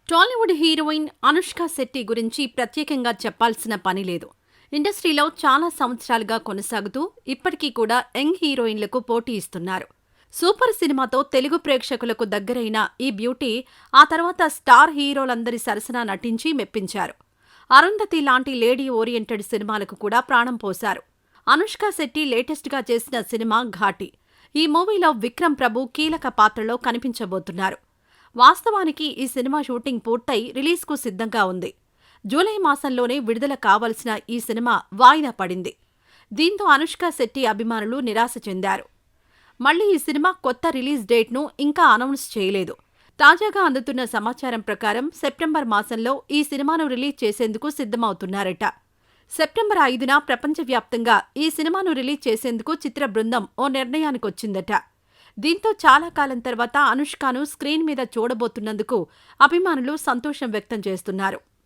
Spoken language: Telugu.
టాలీవుడ్ హీరోయిన్ అనుష్క శెట్టి గురించి ప్రత్యేకంగా చెప్పాల్సిన పని లేదు. ఇండస్ట్రీలో చాలా సంవత్సరాలుగా కొనసాగుతూ ఇప్పటికీ కూడా యంగ్ హీరోయిన్లకు పోటీ ఇస్తున్నారు. సూపర్ సినిమాతో తెలుగు ప్రేక్షకులకు దగ్గరైన ఈ బ్యూటీ ఆ తర్వాత స్టార్ హీరోలందరి సరసన నటించి మెప్పించారు. అరుంధతి లాంటి లేడీ ఓరియంటెడ్ సినిమాలకు కూడా ప్రాణం పోశారు. అనుష్క శెట్టి లేటెస్ట్గా చేసిన సినిమా ఘాటి. ఈ మూవీలో విక్రమ్ ప్రభు కీలక పాత్రలో కనిపించబోతున్నారు. వాస్తవానికి ఈ సినిమా షూటింగ్ పూర్తయి రిలీజ్కు సిద్ధంగా ఉంది. జూలై మాసంలోనే విడుదల కావాల్సిన ఈ సినిమా వాయిదా పడింది. దీంతో అనుష్క శెట్టి అభిమానులు నిరాశ చెందారు. మళ్లీ ఈ సినిమా కొత్త రిలీజ్ డేట్ను ఇంకా అనౌన్స్ చేయలేదు. తాజాగా అందుతున్న సమాచారం ప్రకారం సెప్టెంబర్ మాసంలో ఈ సినిమాను రిలీజ్ చేసేందుకు సిద్ధమవుతున్నారట. సెప్టెంబర్ 5న ప్రపంచవ్యాప్తంగా ఈ సినిమాను రిలీజ్ చేసేందుకు చిత్ర బృందం ఓ నిర్ణయానికొచ్చిందట. దీంతో చాలా కాలం తర్వాత అనుష్కను స్క్రీన్ మీద చూడబోతున్నందుకు అభిమానులు సంతోషం వ్యక్తం చేస్తున్నారు.